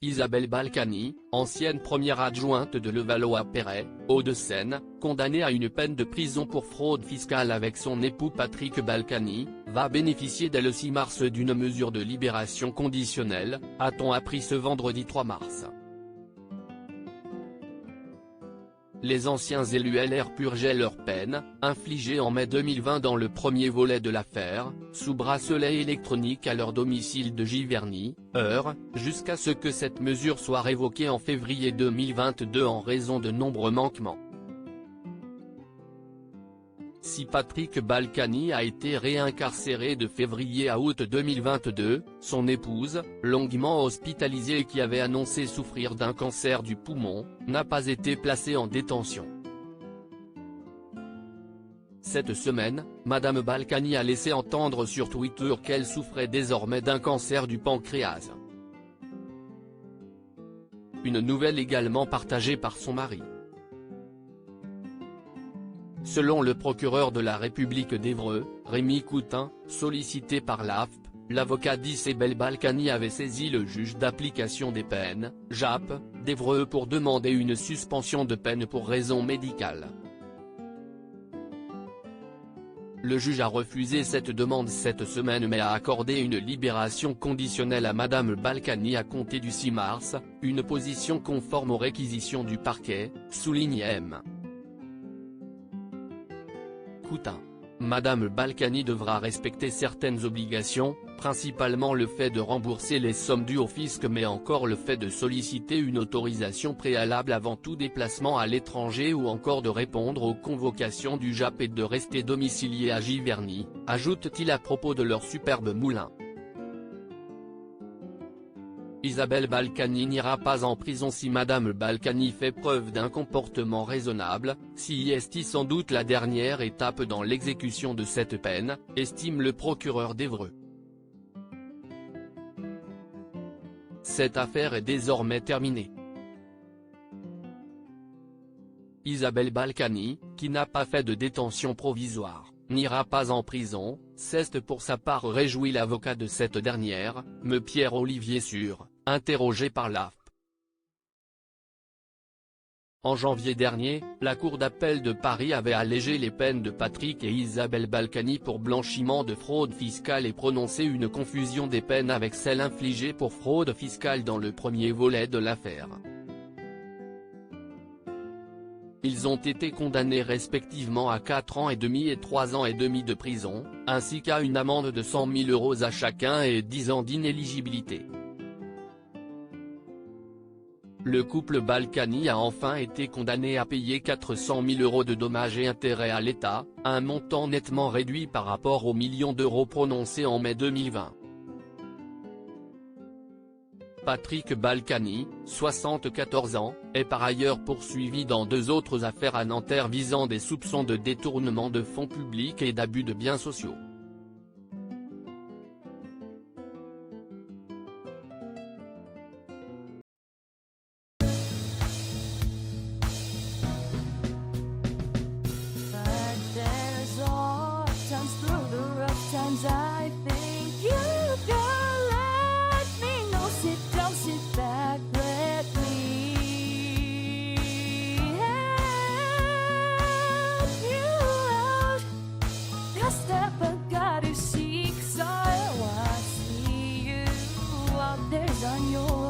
Isabelle Balkany, ancienne première adjointe de Levallois-Perret, Hauts-de-Seine, condamnée à une peine de prison pour fraude fiscale avec son époux Patrick Balkany, va bénéficier dès le 6 mars d'une mesure de libération conditionnelle, a-t-on appris ce vendredi 3 mars. Les anciens élus LR purgeaient leur peine, infligée en mai 2020 dans le premier volet de l'affaire, sous bracelet électronique à leur domicile de Giverny, Eure, jusqu'à ce que cette mesure soit révoquée en février 2022 en raison de nombreux manquements. Si Patrick Balkany a été réincarcéré de février à août 2022, son épouse, longuement hospitalisée et qui avait annoncé souffrir d'un cancer du poumon, n'a pas été placée en détention. Cette semaine, Madame Balkany a laissé entendre sur Twitter qu'elle souffrait désormais d'un cancer du pancréas. Une nouvelle également partagée par son mari. Selon le procureur de la République d'Évreux, Rémi Coutin, sollicité par l'AFP, l'avocat d'Isabelle Balkany avait saisi le juge d'application des peines, JAP, d'Évreux pour demander une suspension de peine pour raison médicale. Le juge a refusé cette demande cette semaine mais a accordé une libération conditionnelle à Madame Balkany à compter du 6 mars, une position conforme aux réquisitions du parquet, souligne M. Coutin. Madame Balkany devra respecter certaines obligations, principalement le fait de rembourser les sommes dues au fisc mais encore le fait de solliciter une autorisation préalable avant tout déplacement à l'étranger ou encore de répondre aux convocations du JAP et de rester domicilié à Giverny, ajoute-t-il à propos de leur superbe moulin. Isabelle Balkany n'ira pas en prison si Madame Balkany fait preuve d'un comportement raisonnable, si est sans doute la dernière étape dans l'exécution de cette peine, estime le procureur d'Évreux. Cette affaire est désormais terminée. Isabelle Balkany, qui n'a pas fait de détention provisoire, n'ira pas en prison, s'est pour sa part réjoui l'avocat de cette dernière, me Pierre-Olivier Sûr, interrogé par l'AFP. En janvier dernier, la Cour d'appel de Paris avait allégé les peines de Patrick et Isabelle Balkany pour blanchiment de fraude fiscale et prononcé une confusion des peines avec celle infligée pour fraude fiscale dans le premier volet de l'affaire. Ils ont été condamnés respectivement à 4 ans et demi et 3 ans et demi de prison, ainsi qu'à une amende de 100 000 € à chacun et 10 ans d'inéligibilité. Le couple Balkany a enfin été condamné à payer 400 000 € de dommages et intérêts à l'État, un montant nettement réduit par rapport aux millions d'euros prononcés en mai 2020. Patrick Balkany, 74 ans, est par ailleurs poursuivi dans 2 autres affaires à Nanterre visant des soupçons de détournement de fonds publics et d'abus de biens sociaux. On your